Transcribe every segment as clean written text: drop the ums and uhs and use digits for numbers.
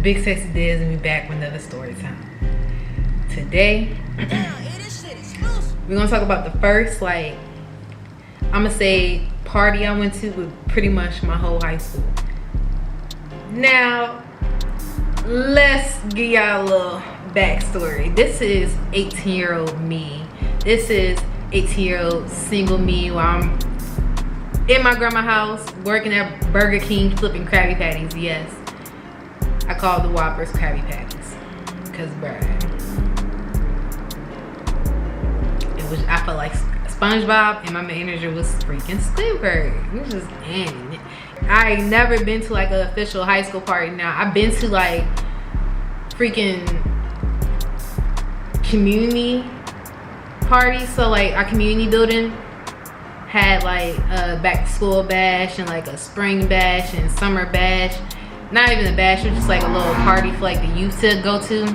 Big Sexy Diz and we back with another story time. Today, we're gonna talk about the first, like, I'ma say party I went to with pretty much my whole high school. Now, let's give y'all a little backstory. This is 18-year-old me. This is 18-year-old single me while I'm in my grandma's house working at Burger King flipping Krabby Patties. Yes, I call the Whoppers Krabby Patties because, bruh, I felt like SpongeBob and my manager was freaking Squidward. It was just ending. I ain't never been to like an official high school party. Now I've been to like freaking community parties. So like our community building had like a back to school bash and like a spring bash and summer bash. Not even a bash, it was just like a little party for like the youth to go to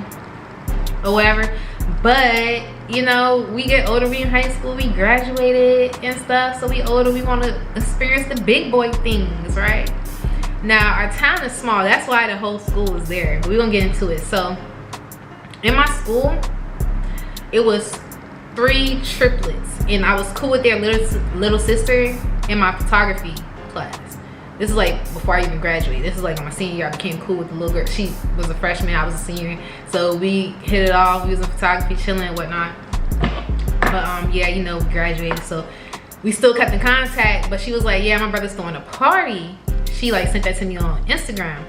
or whatever. But you know, we get older, we in high school, we graduated and stuff, so we older, we want to experience the big boy things, right? Now our town is small, that's why the whole school is there, but we're gonna get into it. So in my school, it was 3 triplets, and I was cool with their little sister in my photography class. This is like before I even graduated. This is like my senior year. I became cool with the little girl. She was a freshman, I was a senior. So we hit it off. We was in photography, chilling and whatnot. But yeah, you know, we graduated. So we still kept in contact. But she was like, yeah, my brother's throwing a party. She like sent that to me on Instagram.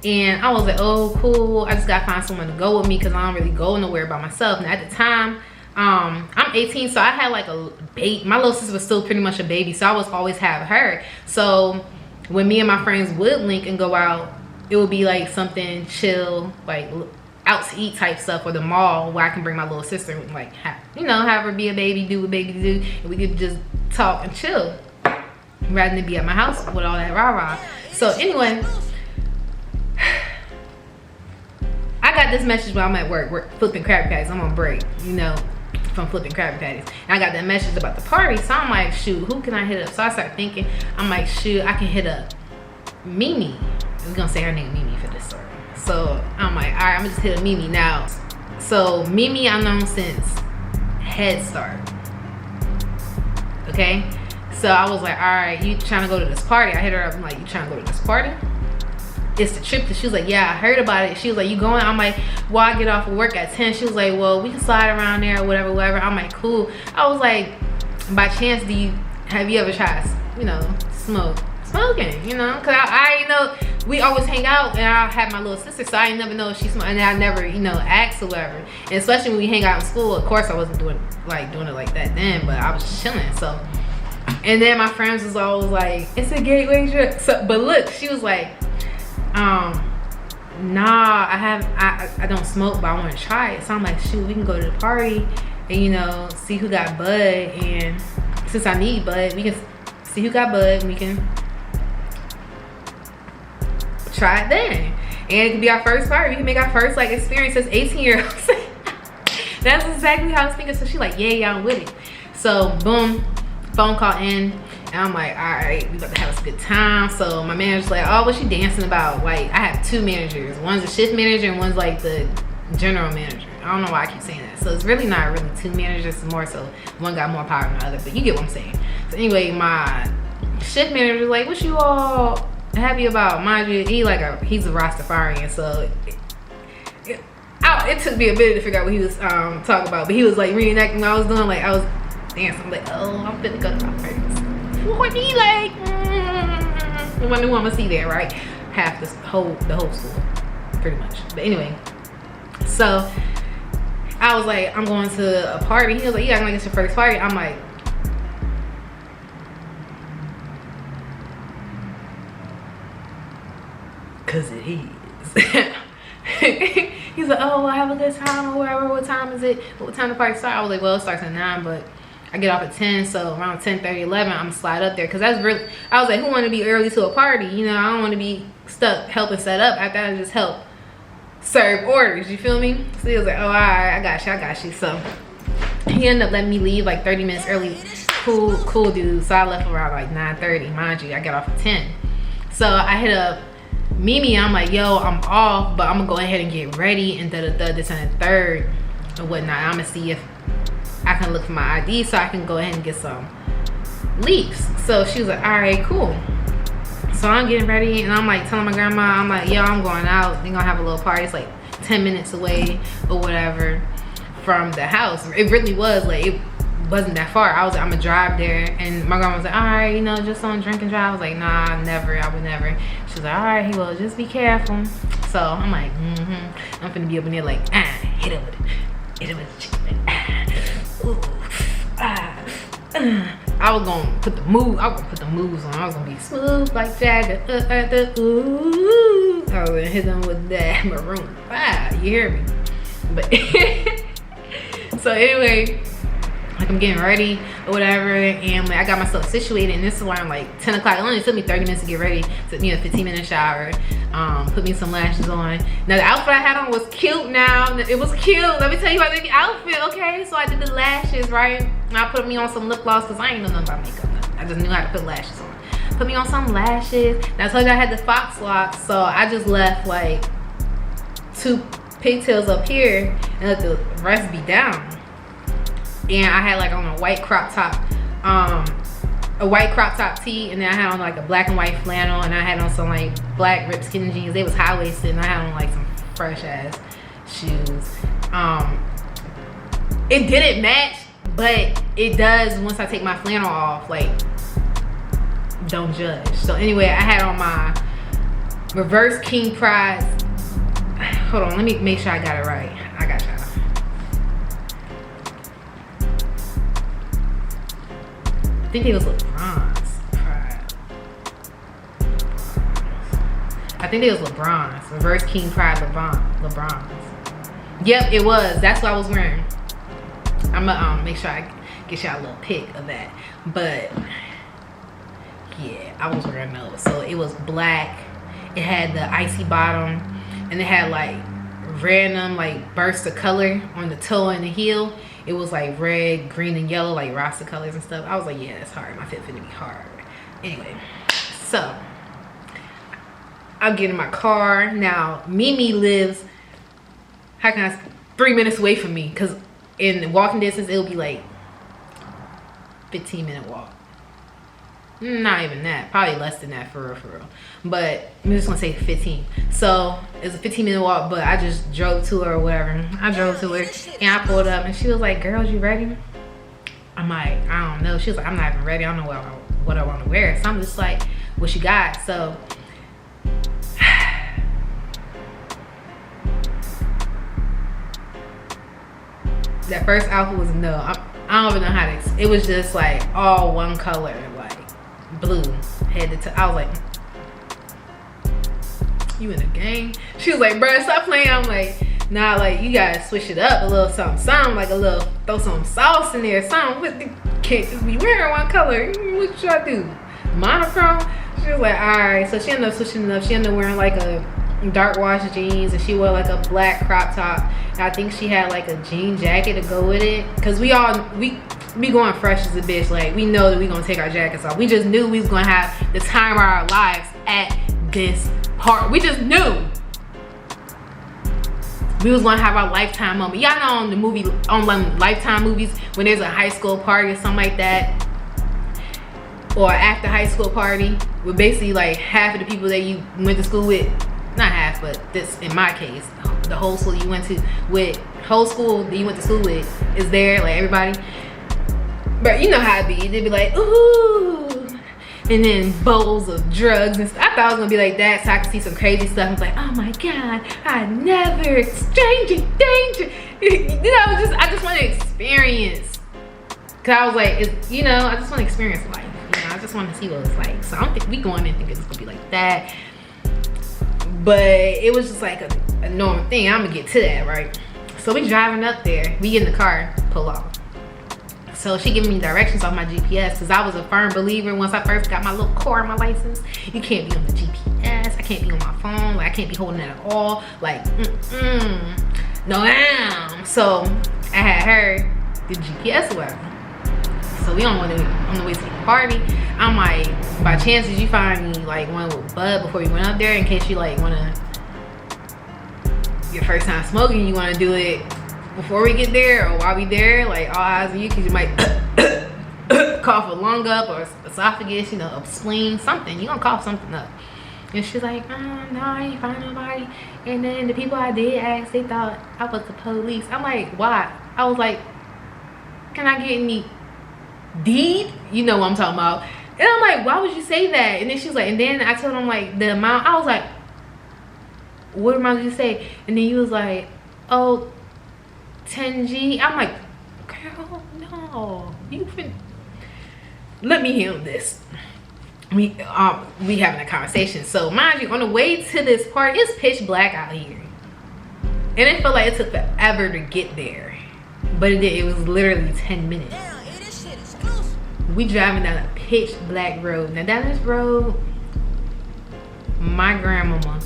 And I was like, oh, cool. I just gotta find someone to go with me because I don't really go nowhere by myself. Now at the time, I'm 18, so I had like a baby. My little sister was still pretty much a baby, so I was always have her. So when me and my friends would link and go out, it would be like something chill, like out to eat type stuff, or the mall where I can bring my little sister and like have her be a baby, do what baby do, and we could just talk and chill rather than be at my house with all that rah-rah. So anyway, I got this message while I'm at work flipping Krabby Patties. I'm on break, you know, from flipping Krabby Patties. And I got that message about the party, so I'm like, shoot, who can I hit up? So I started thinking, I'm like, shoot, I can hit up Mimi. We're gonna say her name Mimi for this story. So I'm like, all right, I'm gonna just hit up Mimi now. So Mimi I've known since Head Start. Okay, so I was like, all right, you trying to go to this party? I hit her up, I'm like, you trying to go to this party? It's the trip. She was like, yeah, I heard about it. She was like, you going? I'm like, well, I get off of work at 10. She was like, well, we can slide around there or whatever. I'm like, cool. I was like, by chance, have you ever tried, you know, smoking, you know? Because I you know, we always hang out and I have my little sister, so I never know if she smoked, and I never, you know, asked or whatever. And especially when we hang out in school, of course I wasn't doing it like that then, but I was chilling. So, and then my friends was always like, it's a gateway trip. So, but look, she was like, nah, I don't smoke, but I want to try it. So I'm like, shoot, we can go to the party and, you know, see who got bud. And since I need bud, we can see who got bud and we can try it then. And it could be our first party. We can make our first like experience as 18-year-olds. That's exactly how I was thinking. So she like, yeah, I'm with it. So boom, phone call in. And I'm like, all right, we about to have a good time. So my manager's like, oh, what's she dancing about? Like, I have 2 managers. One's a shift manager and one's like the general manager. I don't know why I keep saying that. So it's really not really 2 managers. It's more so one got more power than the other, but you get what I'm saying. So anyway, my shift manager's like, what you all happy about? Mind you, he's a Rastafarian, so it took me a minute to figure out what he was talking about. But he was like reenacting what I was doing. Like I was dancing. I'm like, oh, I'm finna go to my friends. What he like? I wonder who I'm gonna see there, right? Half the whole school, pretty much. But anyway, so I was like, I'm going to a party. He was like, yeah, I'm gonna get your first party. I'm like, cause it is. He's like, oh, I have a good time or whatever. What time is it? What time the party start? I was like, well, it starts at 9, but I get off at 10, so around 10:30, 11, I'm gonna slide up there, because that's really, I was like, who want to be early to a party? You know, I don't want to be stuck helping set up. After I just help serve orders, you feel me? So he was like, oh, all right, I got you. So he ended up letting me leave like 30 minutes early. Cool dude. So I left around like 9:30. Mind you, I got off at 10. So I hit up Mimi, I'm like, yo, I'm off, but I'm gonna go ahead and get ready and this and the third and whatnot. I'm gonna see if I can look for my ID so I can go ahead and get some leaves. So she was like, all right, cool. So I'm getting ready and I'm like telling my grandma, I'm like, yo, I'm going out. They're gonna have a little party. It's like 10 minutes away or whatever from the house. It really was like, it wasn't that far. I was like, I'm gonna drive there. And my grandma was like, all right, you know, just don't drink and drive. I was like, nah, never, I would never. She was like, all right, well, just be careful. So I'm like, I'm finna be up in there like, hit it with the chicken. Ooh, I was gonna put the moves on. I was gonna be smooth like Jagger. Ooh. I was gonna hit them with that maroon 5. You hear me? But so anyway, like I'm getting ready or whatever, and like I got myself situated, and this is around like 10 o'clock. It only took me 30 minutes to get ready. It took me a 15-minute shower, put me some lashes on. Now the outfit I had on was cute. Now it was cute. Let me tell you about the outfit, okay? So I did the lashes, right? And I put me on some lip gloss because I ain't know nothing about makeup. I just knew how to put lashes on. Put me on some lashes. Now I told you I had the fox locks, so I just left like 2 pigtails up here and let the rest be down. And I had like on a white crop top, tee, and then I had on like a black and white flannel, and I had on some like black ripped skinny jeans. They was high-waisted, and I had on like some fresh ass shoes. It didn't match, but it does once I take my flannel off. Like, don't judge. So anyway, I had on my reverse King Pride. Hold on, let me make sure I got it right. I got y'all. I think it was LeBron's Pride. I think it was LeBron's. Reverse King Pride LeBron's. Yep, it was. That's what I was wearing. I'm gonna make sure I get y'all a little pic of that. But yeah, I was wearing those. So it was black. It had the icy bottom, and it had like random like bursts of color on the toe and the heel. It was like red, green, and yellow, like Rasta colors and stuff. I was like, yeah, that's hard. My fit finna be hard. Anyway, so I'm getting in my car. Now, Mimi lives, 3 minutes away from me, because in walking distance, it'll be like 15-minute walk. Not even that, probably less than that, for real. But I'm just gonna say 15. So it's a 15-minute walk, but I just drove to her or whatever. I drove to her and I pulled up and she was like, girl, you ready? I'm like, I don't know. She was like, I'm not even ready. I don't know what I want to wear. So I'm just like, what you got? So that first outfit was no. I don't even know how to. It was just like all one color, like blue, head to toe. I was like, you in the game? She was like, bruh, stop playing. I'm like, nah, like you gotta switch it up a little, something, like a little, throw some sauce in there, something. Can't just be wearing one color. What should I do? Monochrome? She was like, all right. So she ended up switching it up. She ended up wearing like a dark wash jeans, and she wore like a black crop top. And I think she had like a jean jacket to go with it, cause we going fresh as a bitch. Like we know that we gonna take our jackets off. We just knew we was gonna have the time of our lives at this party. We just knew we was gonna have our lifetime moment. Y'all know on the movie, on like Lifetime movies, when there's a high school party or something like that, or after high school party, with basically like half of the people that you went to school with, not half, but this in my case, the whole school you went to with, whole school that you went to school with is there, like everybody. But you know how it be. They'd be like, ooh, and then bowls of drugs and stuff. I thought it was gonna be like that, so I could see some crazy stuff. I was like, oh my god, I never, stranger danger. You know, I just want to experience. Cause I was like, you know, I just want to experience life. You know, I just want to see what it's like. So I don't think we going in thinking it's gonna be like that. But it was just like a normal thing. I'm gonna get to that, right? So we driving up there. We get in the car, pull off. So she giving me directions on my GPS, because I was a firm believer once I first got my little car and my license. You can't be on the GPS. I can't be on my phone. Like I can't be holding it at all. Like, no, so I had her the GPS or whatever. So we on the way to the party. I'm like, by chance did you find me like one with bud before we went up there in case you like wanna your first time smoking, you wanna do it before we get there or while we there, like all eyes on you because you might cough a lung up or esophagus, you know, a spleen, something. You gonna cough something up. And she's like, no, I ain't find nobody. And then the people I did ask, they thought I was the police. I'm like, why? I was like, can I get any deed? You know what I'm talking about. And I'm like, why would you say that? And then she was like, and then I told him like the amount. I was like, what amount did you say? And then he was like, oh, 10G. I'm like, girl, no. You can let me handle this. We having a conversation. So mind you, on the way to this party, it's pitch black out here. And it felt like it took forever to get there. But it did. It was literally 10 minutes. We driving down a pitch black road. Now down this road, my grandmama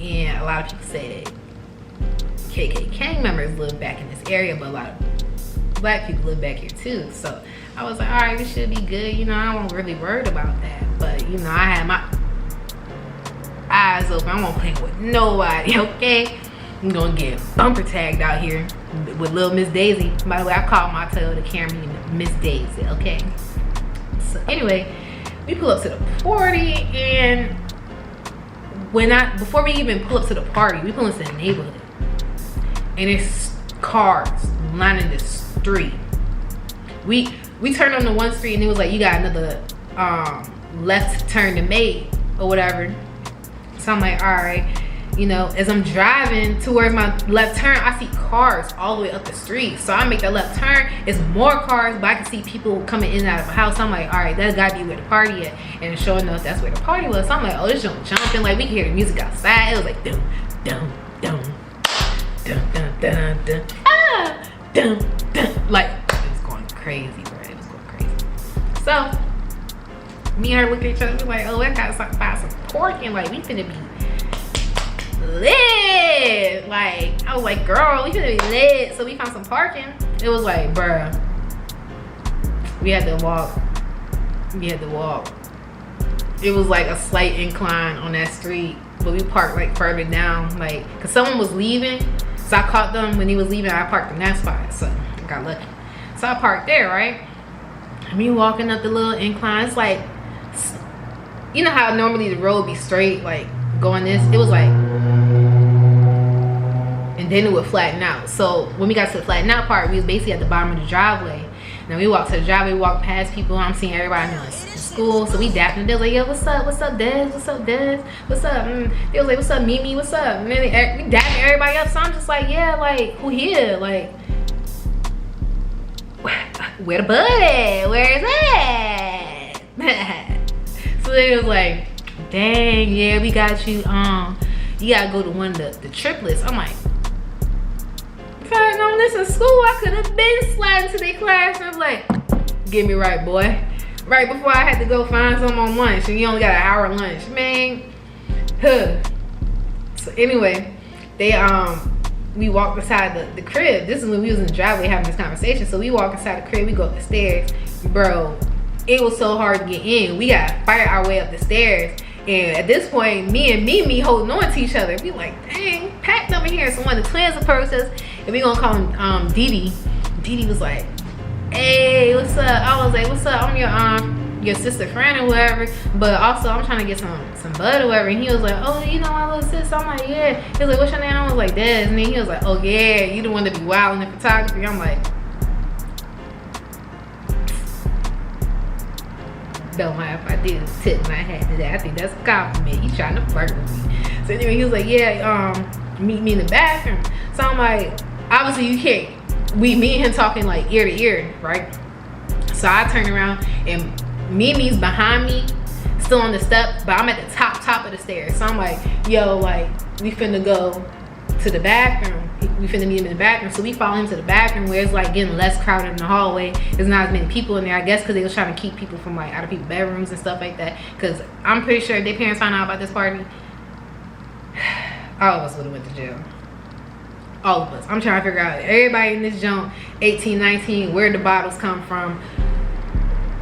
and a lot of people say that KKK members live back in this area, but a lot of black people live back here too. So I was like, all right, we should be good. You know, I wasn't really worried about that. But, you know, I had my eyes open. I won't play with nobody, okay? I'm going to get bumper tagged out here with little Miss Daisy. By the way, I called my Toyota Camry Miss Daisy, okay? So, anyway, we pull up to the party. And before we even pull up to the party, we pull into the neighborhood. And it's cars lining the street. We turned on the one street and it was like, you got another left turn to make or whatever. So I'm like, all right, you know, as I'm driving towards my left turn, I see cars all the way up the street. So I make that left turn, it's more cars, but I can see people coming in and out of the house. So I'm like, all right, that's gotta be where the party at. And sure enough, that's where the party was. So I'm like, oh, this joint jumping, like we can hear the music outside. It was like dum dum dum dum dum dum dum ah dum dum, like it was going crazy, bro. It was going crazy. So me and her looked at each other, we like, oh, I gotta find some pork, and like we finna be lit. Like I was like, girl, we finna be lit. So we found some parking. It was like, bruh, we had to walk. It was like a slight incline on that street, but we parked like further down, like cause someone was leaving. So I caught them when he was leaving. I parked in that spot, so I got lucky. So I parked there, right? And me walking up the little incline, it's like, you know how normally the road be straight, like going this, it was like, and then it would flatten out. So when we got to the flatten out part, we was basically at the bottom of the driveway. Now we walked to the driveway, we walked past people, I'm seeing everybody in school, so we dapping. They was like, yo, what's up Des, what's up Des, what's up, they was like, what's up Mimi, what's up, and then we dapping everybody up. So I'm just like, yeah, like who here, like where the bud at, where is that? So they was like, dang, yeah, we got you, you gotta go to one of the triplets. I'm like, if I had known this in school, I could have been sliding to their classroom. Like, get me right, boy. Right before I had to go find something on lunch, and you only got an hour lunch, man. Huh. So anyway, we walked beside the crib. This is when we was in the driveway having this conversation. So we walk inside the crib, we go up the stairs, bro. It was so hard to get in. We got to fight our way up the stairs. And at this point, me and Mimi holding on to each other. We like, dang, packed over here. So one of the twins approached us, and we gonna call him Didi. Didi was like, hey, what's up? I was like, what's up? I'm your sister friend or whatever, but also I'm trying to get some bud or whatever. And he was like, oh, you know my little sis? I'm like, yeah. He was like, what's your name? I was like, Des. And then he was like, oh yeah, you the one to be wild in the photography. I'm like, don't mind if I did tip my hat to that. I think that's a compliment. He's trying to flirt with me. So anyway, he was like, yeah, meet me in the bathroom. So I'm like, obviously you can't. Me and him talking like ear to ear, right? So I turn around and Mimi's behind me, still on the step, but I'm at the top of the stairs. So I'm like, yo, like we finna go to the bathroom. We finna meet him in the bathroom. So we follow him to the bathroom where it's like getting less crowded in the hallway. There's not as many people in there, I guess, because they was trying to keep people from like out of people's bedrooms and stuff like that. Because I'm pretty sure if their parents found out about this party, all of us would have went to jail. All of us. I'm trying to figure out, everybody in this junk, 18, 19, where the bottles come from.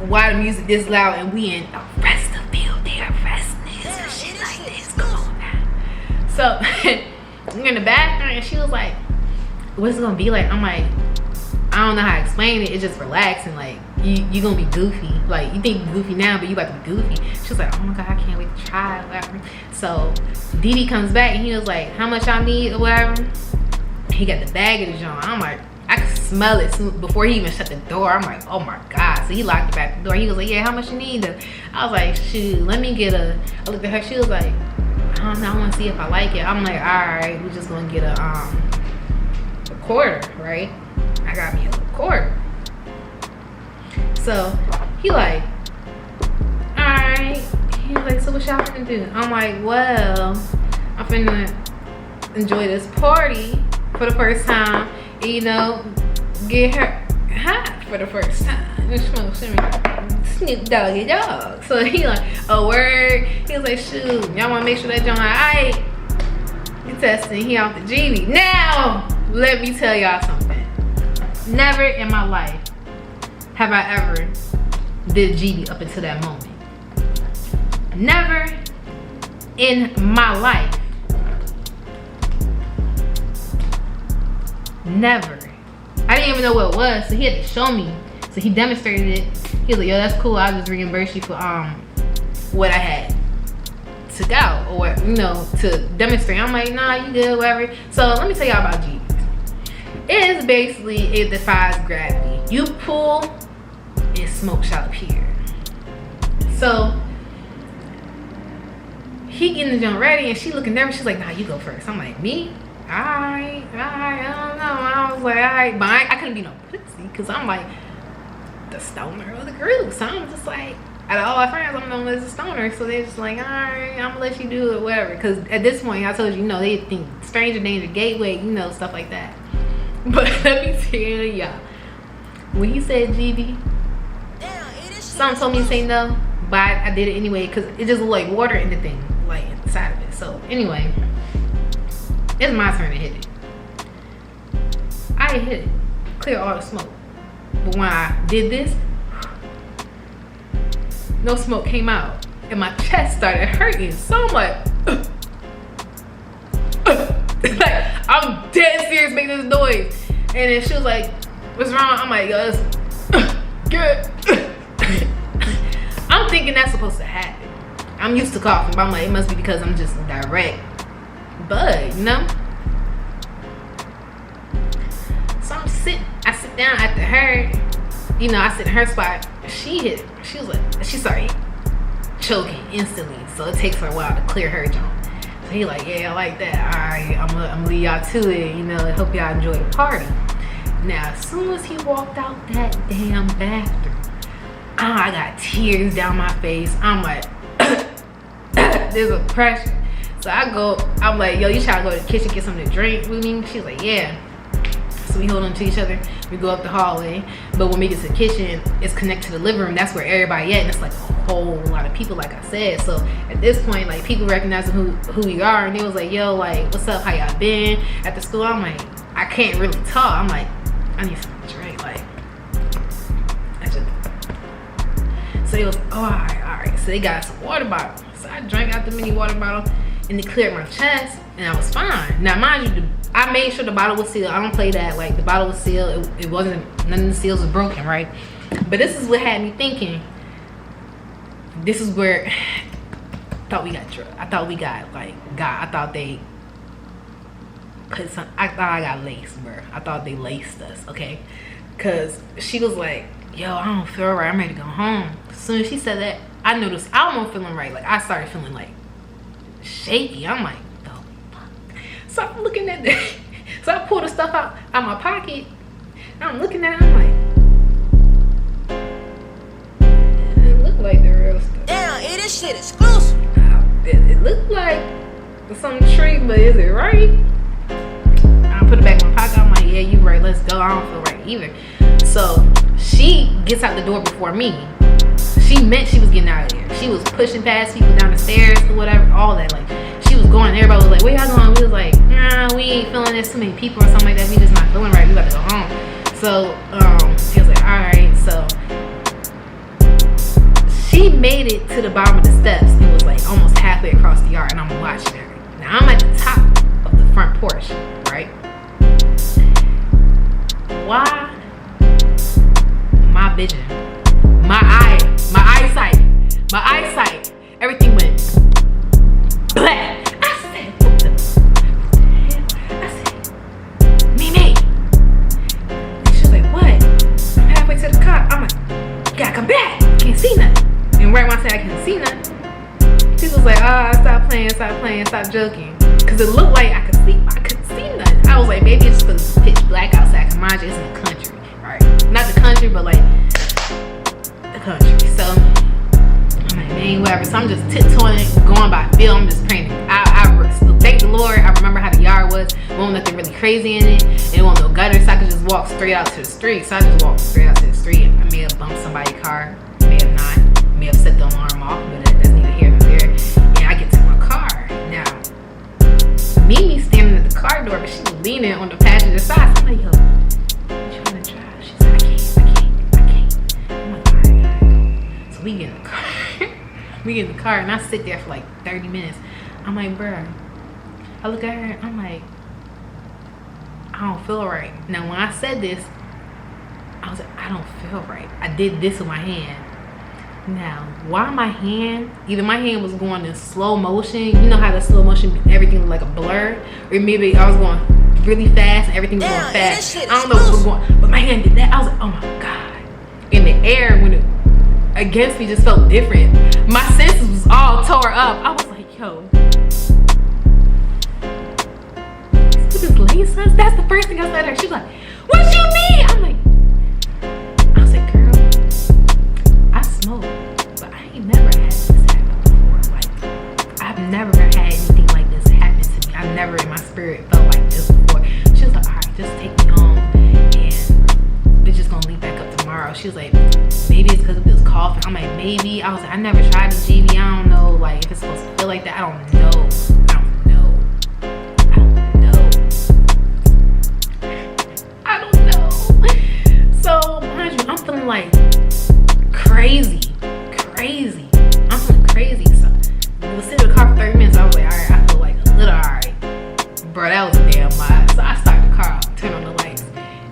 why the music this loud and we in the rest of the field, they arrest niggas and shit like this. Come on now. So we're in the bathroom and she was like, what's it gonna be like? I'm like, I don't know how to explain it. It's just relaxing. Like you gonna be goofy. Like you think you're goofy now, but you about to be goofy. She was like, oh my god, I can't wait to try it, whatever. So Didi comes back and he was like, how much I need or whatever. He got the bag of the joint. I'm like, I could smell it before he even shut the door. I'm like, oh my god. So he locked the back door. He was like, yeah, how much you need? I was like, shoot, let me get I looked at her. She was like, I don't know, I want to see if I like it. I'm like, all right, we're just gonna get a quarter, right? I got me a quarter. So he like, all right. He was like, so what y'all finna do? I'm like, well, I'm finna enjoy this party for the first time. And, you know, get her hot for the first time. Snoop Doggy Dogg. So he like, a word. He was like, shoot, y'all wanna make sure that y'all like, alright. You testing, he off the GB. Now, let me tell y'all something. Never in my life have I ever did GB up until that moment. Never in my life. Never. I didn't even know what it was, so he had to show me. So he demonstrated it. He was like, yo, that's cool. I'll just reimburse you for what I had to go, or you know, to demonstrate. I'm like, nah, you good, whatever. So let me tell y'all about GB. It is basically, it defies gravity. You pull, and smoke shot up here. So he getting the jump ready and she looking nervous. She's like, nah, you go first. I'm like, me? Alright, I don't know. I was like, alright, but I couldn't be no pussy because I'm like the stoner of the group. So I'm just like, out of all my friends, I'm known as a stoner. So they're just like, alright, I'm gonna let you do it, whatever. Because at this point, I told you, they think stranger danger, gateway, stuff like that. But let me tell y'all, when he said GB, something told me to say no, but I did it anyway because it just looked like water in the thing, like inside of it. So anyway, it's my turn to hit it. I hit it, clear all the smoke. But when I did this, no smoke came out, and my chest started hurting so much. Like, I'm dead serious making this noise. And then she was like, what's wrong? I'm like, yo, it's good. I'm thinking that's supposed to happen. I'm used to coughing, but I'm like, it must be because I'm just direct. But, so I sit down after her, I sit in her spot. She hit it. She was like, she started choking instantly. So it takes her a while to clear her jump. So he like, yeah, I like that. All right, I'm gonna lead y'all to it. I hope y'all enjoy the party. Now, as soon as he walked out that damn bathroom, I got tears down my face. I'm like, there's a pressure. So I'm like, yo, you trying to go to the kitchen, get something to drink with me? She's like, yeah. So we hold on to each other. We go up the hallway. But when we get to the kitchen, it's connected to the living room. That's where everybody at. And it's like a whole lot of people, like I said. So at this point, like, people recognizing who we are. And they was like, yo, like, what's up? How y'all been? At the school, I'm like, I can't really talk. I'm like, I need something to drink. Like, so they was like, oh, all right. So they got some water bottle. So I drank out the mini water bottle. And it cleared my chest. And I was fine. Now, mind you, I made sure the bottle was sealed. I don't play that. Like, the bottle was sealed. It wasn't, none of the seals was broken, right? But this is what had me thinking. This is where I thought we got drugged. I thought we got, I thought they put some, I thought I got laced, bro. I thought they laced us, okay? Because she was like, yo, I don't feel right. I'm ready to go home. As soon as she said that, I noticed I wasn't feeling right. Like, I started feeling, like, shaky. I'm like, so I'm looking at that. So I pulled the stuff out my pocket. And I'm looking at it. I'm like, it looked like the real stuff. Damn, this shit exclusive. It looked like some tree, but is it right? I put it back in my pocket. I'm like, yeah, you right. Let's go. I don't feel right either. So she gets out the door before me. She meant she was getting out of there. She was pushing past people down the stairs or whatever, all that. Like, she was going. Everybody was like, where y'all going? We was like, nah, we ain't feeling this. Too many people or something like that. We just not feeling right. We got to go home. So she was like, all right. So She made it to the bottom of the steps and was like almost halfway across the yard, and I'm watching her. Now I'm at the top of the front porch, right? Why? My vision, my eyesight, everything went black. I said, what the hell? I said, Mimi. And she was like, what? I'm halfway to the car. I'm like, you gotta come back. Can't see nothing. And right when I said I can't see nothing, she was like, stop playing, stop joking. Cause it looked like I could see nothing. I was like, maybe it's because it's pitch black outside. Cause mind you, it's in the country, right? Not the country, but like the country. So I'm like, man, whatever. So I'm just tiptoeing, going by feel. I'm just praying. I thank the Lord. I remember how the yard was. There wasn't nothing really crazy in it. There wasn't no gutter, so I could just walk straight out to the street. So I just walked straight out to the street. I may have bumped somebody's car, may have not, may have set the alarm off, but that's neither here nor there. And I get to my car. Now, Mimi standing at the car door, but she was leaning on the passenger side. So I'm like, yo, I'm trying to drive. She's like, I can't. I'm like, all right. So we get in the car. We get in the car, and I sit there for like 30 minutes. I'm like, bruh. I look at her, I'm like, I don't feel right. Now, when I said this, I was like, I don't feel right. I did this with my hand. Now, why my hand, either my hand was going in slow motion. You know how the slow motion, everything was like a blur? Or maybe I was going really fast and everything was going fast. I don't know what was going, but my hand did that. I was like, oh my God. In the air, when it against me just felt different. My senses was all tore up. I was like, yo. This Lisa? That's the first thing I said to her. She's like, what you mean? I'm like, I was like, girl, I smoke, but I ain't never had this happen before. Like, I've never had anything like this happen to me. I've never in my spirit felt like this before. She was like, all right, just take me home and we're just gonna leave back up tomorrow. She was like, maybe it's because of this coughing. I'm like, maybe. I was like, I never tried the GV. I don't know, like, if it's supposed to feel like that. I don't know. So, mind you, I'm feeling like crazy. I'm feeling crazy. So, we was sitting in the car for 30 minutes. I was like, all right, I feel like a little all right. Bro, that was a damn lie. So, I started the car up, turned on the lights.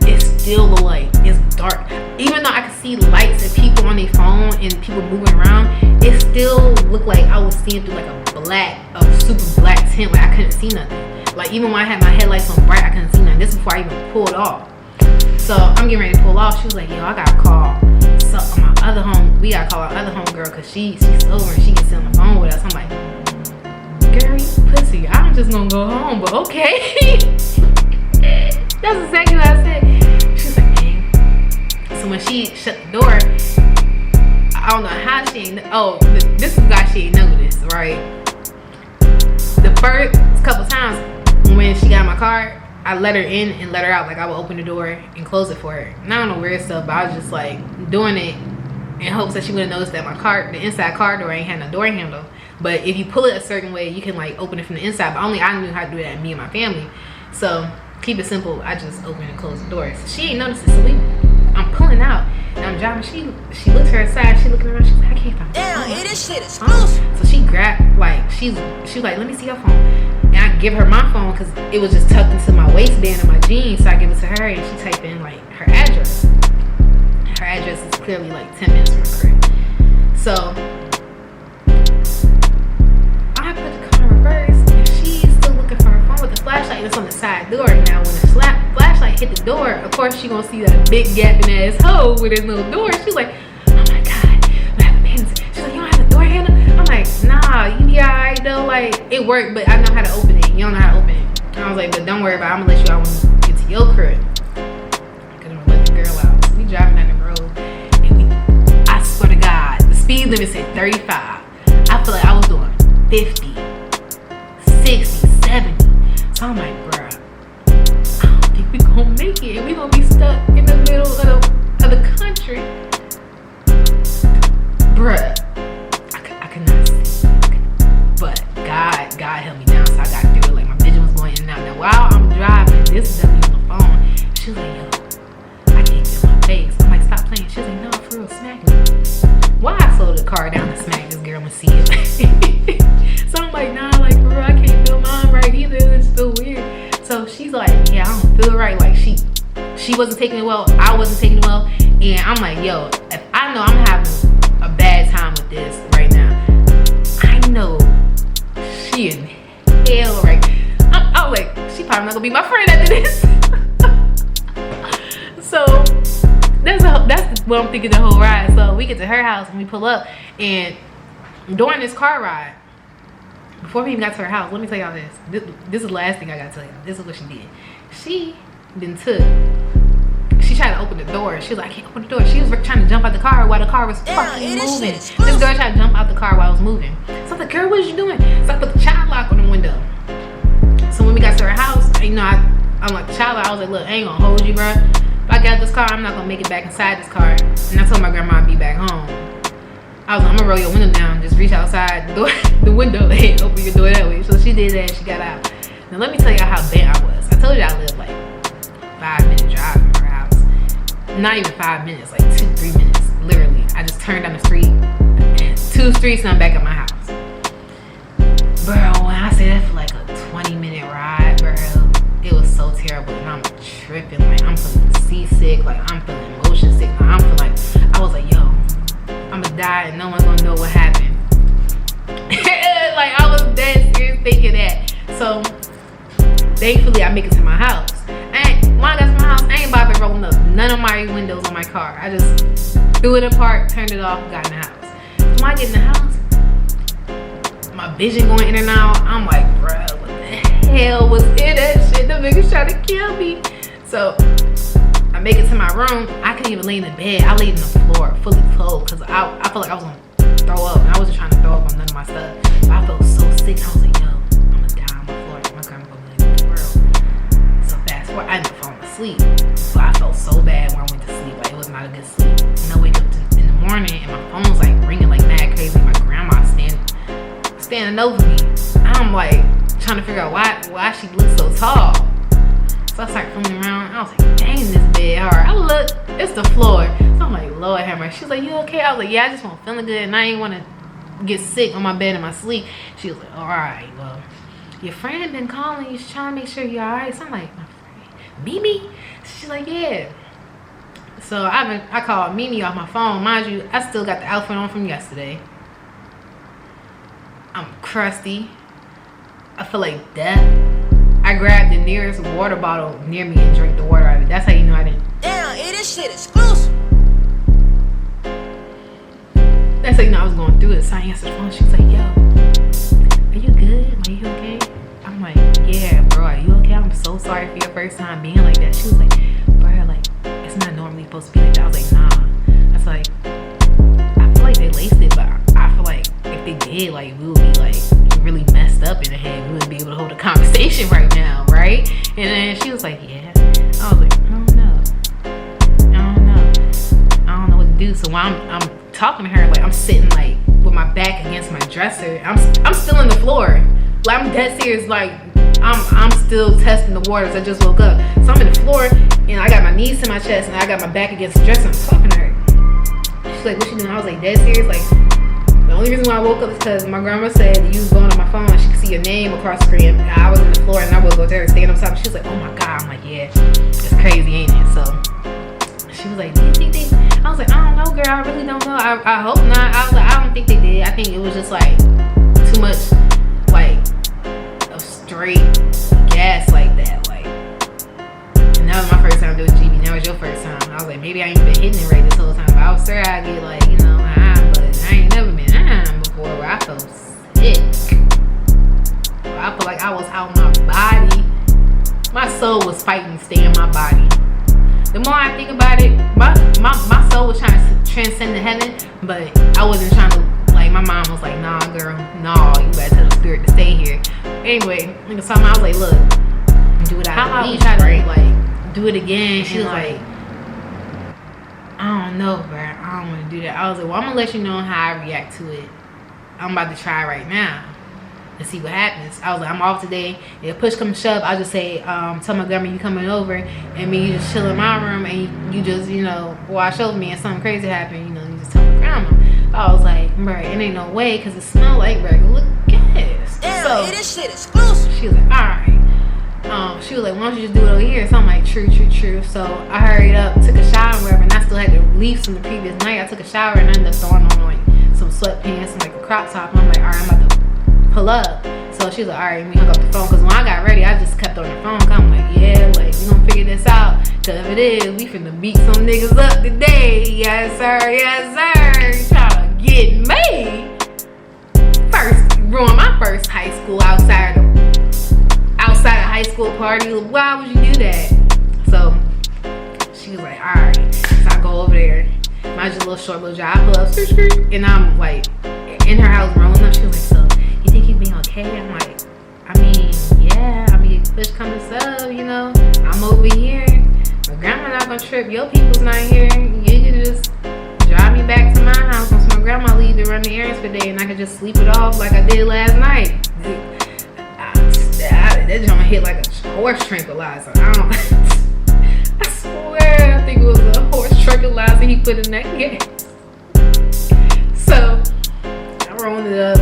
It's still the light. It's dark. Even though I could see lights and people on their phone and people moving around, it still looked like I was seeing through like a super black tint. Like, I couldn't see nothing. Like, even when I had my headlights on bright, I couldn't see nothing. This is before I even pulled off. So I'm getting ready to pull off. She was like, yo, I gotta call we gotta call our other homegirl because she's sober and she can sit on the phone with us. I'm like, girl, you pussy. I'm just gonna go home, but okay. That's exactly what I said. She was like, man. So when she shut the door, I don't know how she ain't, this is why she ain't know this, right? The first couple times when she got in my car, I let her in and let her out. Like, I would open the door and close it for her. And I don't know weird stuff, but I was just like doing it in hopes that she wouldn't notice that the inside car door ain't had no door handle. But if you pull it a certain way, you can like open it from the inside. But only I knew how to do that, me and my family. So keep it simple. I just open and close the doors. So she ain't noticed it. So I'm pulling out and I'm driving. She looks to her side. She looking around. She's like, I can't find my phone. This shit exclusive. So she grabbed, like, she was like, let me see your phone. And I give her my phone because it was just tucked into my waistband of my jeans. So I give it to her and she typed in like her address. Her address is clearly like 10 minutes from her crib. So I put the car in reverse and she's still looking for her phone with the flashlight that's on the side door. Now when the flashlight hit the door, of course she gonna see that big gapping ass hole with his little door. She's like, oh my God, what happened? She's like, you don't have the door handle? I'm like, nah, you be alright though. Like, it worked, but I know how to open it. You don't know how to open it. And I was like, but don't worry about it. I'm gonna let you out when we get to your crib. Cause I'm gonna let the girl out. So we driving down the road and I swear to God, the speed limit said 35. I feel like I was doing 50, 60, 70. So I'm like, bruh, I don't think we gonna make it. And we gonna be stuck in the middle of the country. Bruh, I could not see. But God held me down, so I got through it. Like, my vision was going in and out. Now, while I'm driving, this is me on the phone. She was like, yo, I can't feel my face. I'm like, stop playing. She was like, no, for real, smack me. Why I slowed the car down she's like, yeah, I don't feel right. Like she wasn't taking it well. I wasn't taking it well. And I'm like, yo, if I know I'm having a bad time with this right now, I know she in hell right. I was like, she probably not gonna be my friend after this. So that's what I'm thinking the whole ride. So we get to her house and we pull up, and during this car ride, before we even got to her house, let me tell y'all this. This is the last thing I gotta tell y'all. This is what she did. She tried to open the door. She was like, I can't open the door. She was trying to jump out the car while the car was fucking moving. This girl tried to jump out the car while I was moving. So I was like, girl, what are you doing? So I put the child lock on the window. So when we got to her house, you know, I'm like, the child lock, I was like, look, I ain't gonna hold you, bro. If I get out this car, I'm not gonna make it back inside this car. And I told my grandma I'd be back home. I was like, I'm gonna roll your window down, just reach outside the window and open your door that way. So she did that and she got out. Now let me tell y'all how bad I was. I told you I lived like 5-minute drive from her house. Not even 5 minutes, like 2-3 minutes, literally. I just turned down the street and 2 streets and I'm back at my house. Bro, when I say that for like a 20-minute ride, bro, it was so terrible. And I'm tripping, like I'm feeling seasick, like I'm feeling motion sick. Like, I'm feeling like, I was like, yo, I'm gonna die and no one's gonna know what happened. Like I was dead serious thinking that. So thankfully I make it to my house. When I got to my house, I ain't bothered rolling up none of my windows on my car. I just threw it apart, turned it off, got in the house. So when I get in the house, my vision going in and out, I'm like, bruh, what the hell was in that shit? The niggas trying to kill me. So I make it to my room. I couldn't even lay in the bed. I laid in the floor, fully clothed, because I felt like I was gonna throw up. And I wasn't trying to throw up on none of my stuff. But I felt so sick. I was like, yo, I'm gonna die on the floor. My grandma gonna leave the world. So fast forward, I ended up falling asleep. So I felt so bad when I went to sleep. Like it was not a good sleep. And I wake up in the morning and my phone's like ringing like mad crazy. My grandma's standing over me. I'm like trying to figure out why she looks so tall. So I started fooling around. I was like, dang, this bed hard. I look, it's the floor. So I'm like, Lord have mercy. She's like, you okay? I was like, yeah, I just wasn't feeling good and I ain't want to get sick on my bed in my sleep. She was like, all right, well, your friend been calling you. She's trying to make sure you're all right. So I'm like, my friend, Mimi? She's like, yeah. So I called Mimi off my phone. Mind you, I still got the outfit on from yesterday. I'm crusty. I feel like death. I grabbed the nearest water bottle near me and drank the water out of it. That's how you know I didn't. Damn, this shit exclusive. That's how you know I was going through it. So I answered the phone. She was like, yo, are you good? Are you okay? I'm like, yeah, bro, are you okay? I'm so sorry for your first time being like that. She was like, bro, like, it's not normally supposed to be like that. I was like, nah. I was like, I feel like they laced it, but I feel like if they did, like, we would be like really messed up in the head. We wouldn't be able to hold a conversation right now, right? And then she was like, yeah. I was like, I don't know what to do. So while I'm talking to her, like I'm sitting like with my back against my dresser. I'm still on the floor. Like I'm dead serious. Like I'm still testing the waters. I just woke up. So I'm in the floor and I got my knees to my chest and I got my back against the dresser. I'm talking to her. She's like, what you doing? I was like, dead serious. Like the only reason why I woke up is because my grandma said you was going on my phone and she could see your name across the screen. I was on the floor and I would go to her stand on top. She was like, oh my God. I'm like, yeah, it's crazy, ain't it? So she was like, did. I was like, I don't know, girl. I really don't know. I hope not. I was like, I don't think they did. I think it was just like too much like of straight gas like that. Like, and that was my first time doing GB. That was your first time. I was like, maybe I ain't been hitting it right this whole time. But I was sure I'd get like, you know, but I ain't never been before where I felt sick. I felt like I was out my body. My soul was fighting to stay in my body. The more I think about it, my soul was trying to transcend to heaven, but I wasn't trying to, like, my mom was like, nah, girl, nah, you better tell the spirit to stay here. Anyway, in the summer, I was like, look, do it out of the leash, right? Like, do it again. She was like, I don't know, bro. I don't want to do that. I was like, well, I'm going to let you know how I react to it. I'm about to try right now and see what happens. I was like, I'm off today. If push comes to shove, I'll just say, tell my grandma you coming over and me you just chill in my room and you just, you know, watch over me and something crazy happen, you know, you just tell my grandma. I was like, bro, it ain't no way because it smelled like regular gas. Damn, so, this shit exclusive. She was like, all right. she was like, why don't you just do it over here? So I'm like, true. So I hurried up, took a shower and whatever, and I still had the leaves from the previous night. I took a shower and I ended up throwing on like some sweatpants and like a crop top. And I'm like, all right, I'm about to pull up. So she was like, all right, we hung up the phone. Because when I got ready, I just kept on the phone. Cause I'm like, yeah, like, we gonna figure this out. Cause if it is, we finna beat some niggas up today. Yes, sir. Trying to get me. Ruin my first high school outside of high school party. Why would you do that? So she was like, all right. So I go over there. Mind you, little short little job, I pull up, and I'm like in her house rolling up. She was like, so you think you'd be okay? I'm like, I mean, yeah. I mean, push come to shove, you know. I'm over here. My grandma not gonna trip. Your people's not here. You can just drive me back to my house once my grandma leave to run the errands for the day, and I can just sleep it off like I did last night. That joint hit like a horse tranquilizer. I swear, I think it was a horse tranquilizer he put in that gas. So I rolled it up,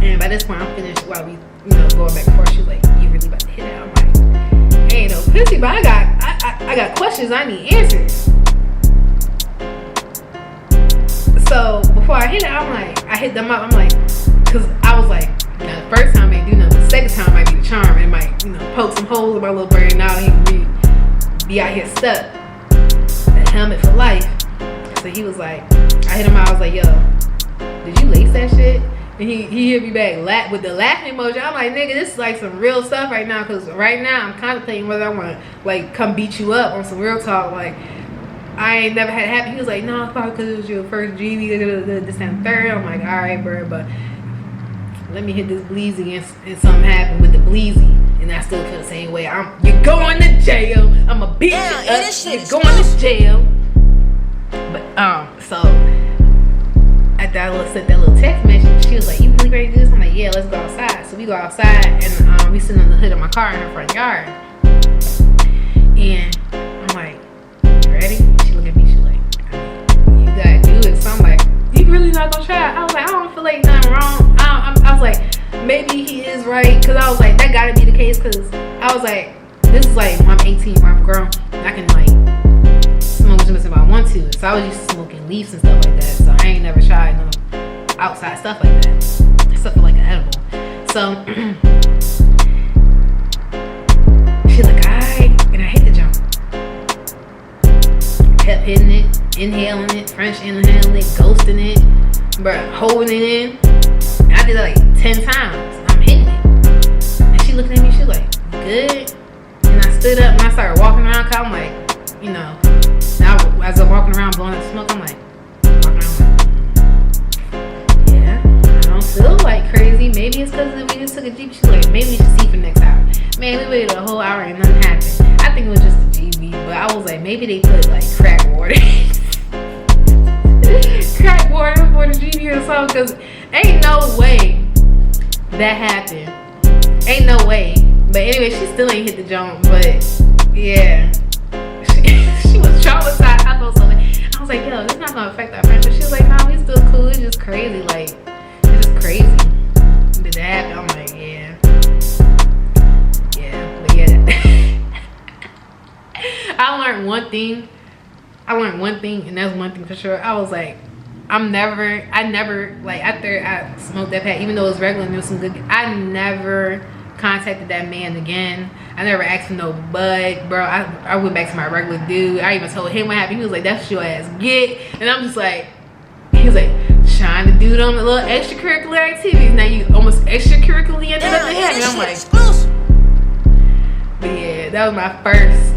and by this point I'm finished while we, going back and forth. She's like, you really about to hit it? I'm like, ain't no pussy, but I got questions I need answers. So before I hit it, I hit them up. I'm like, cause I was like, the first time I may do nothing, the second time might be the charm. It might, poke some holes in my little brain. Now he can be out here stuck. The helmet for life. So he was like, I hit him out. I was like, yo, did you lace that shit? And he hit me back with the laughing emoji. I'm like, nigga, this is like some real stuff right now. Cause right now I'm contemplating whether I want to like come beat you up on some real talk. Like, I ain't never had it happen. He was like, no, it's probably because it was your first GV, this and third. I'm like, all right, bro, but let me hit this bleezy and something happened with the bleezy. And I still feel the same way. You're going to jail. I'm a bitch. You're going to jail. But, so, after I sent that little text message, she was like, you really ready to do this? I'm like, yeah, let's go outside. So we go outside, and we sit on the hood of my car in her front yard. And I'm like, you ready? She look at me, she like, you gotta do it. So I'm like, you really not gonna try? I was like, I don't feel like nothing wrong. I was like, maybe he is right. Cause I was like, that gotta be the case. Cause I was like, this is like when I'm 18, when I'm grown. And I can like smoke as much as I want to. So I was used to smoking leaves and stuff like that. So I ain't never tried no outside stuff like that. Stuff like an edible. So she's like, alright. And I hit the jump. Kept hitting it, inhaling it, French inhaling it, ghosting it, bruh, holding it in. And I did it like 10 times. I'm hitting it. And she looked at me, she was like, good? And I stood up and I started walking around, cause I'm like, now as I'm walking around blowing up smoke, I'm like, yeah, I don't feel like crazy. Maybe it's cause we just took a Jeep. She's like, maybe we should see for next hour. Man, we waited a whole hour and nothing happened. I think it was just a GB, but I was like, maybe they put like crack water. Crack water for the GB or something, cause ain't no way that happened. Ain't no way. But anyway, she still ain't hit the jump, but yeah. She was traumatized. I felt something. I was like, yo, this not gonna affect our friendship. She was like, no, we still cool. It's just crazy. Like, it's just crazy. Did that happen? I'm like, yeah. Yeah, but yeah. I learned one thing, and that's one thing for sure. I was like, I never, like, after I smoked that pack, even though it was regular and there was some good, I never contacted that man again. I never asked for no bud, bro. I went back to my regular dude. I even told him what happened. He was like, that's what your ass get. And I'm just like, he was like, trying to do them little extracurricular activities. Now you almost extracurricularly ended up in heaven. I'm like, exclusive. But yeah, that was my first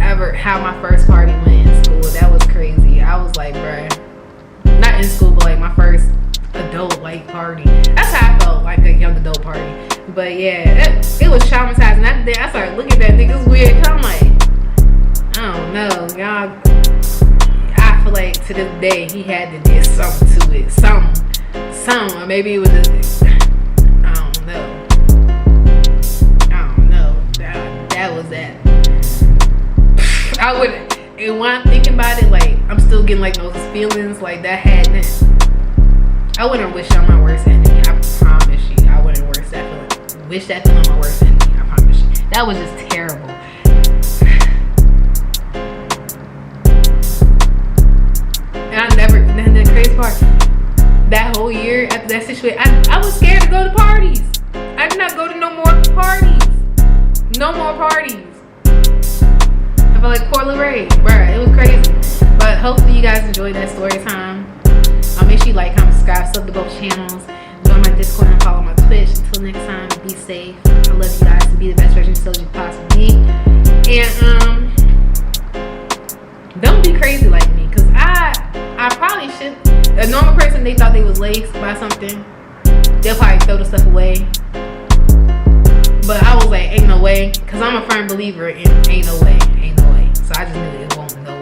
ever, how my first party went in school. That was crazy. I was like, bruh, not in school, but like my first adult like party. That's how I felt, like a young adult party. But yeah, it was traumatizing. After that, I started looking at that niggas weird. Cause I'm like, I don't know, y'all. I feel like to this day he had to do something to it, something. Or maybe it was just, I don't know. That was that. I wouldn't. And when I'm thinking about it, like I'm still getting like those feelings, like that hadn't. I wouldn't wish on my worst enemy. I promise you, I wouldn't wish that feeling on my worst enemy. I promise you. That was just terrible. And the crazy part, that whole year after that situation, I was scared to go to parties. I did not go to no more parties. No more parties. I felt like Coeur Ray, bruh. It was crazy. But hopefully you guys enjoyed that story time. Make sure you like, comment, subscribe, sub to both channels. Join my Discord and follow my Twitch. Until next time, be safe. I love you guys, to be the best version of yourselves you possibly be. And don't be crazy like me, cause I probably should. A normal person, they thought they was laced by something, they'll probably throw the stuff away. But I was like, ain't no way, cause I'm a firm believer in ain't no way. So I just knew it won't go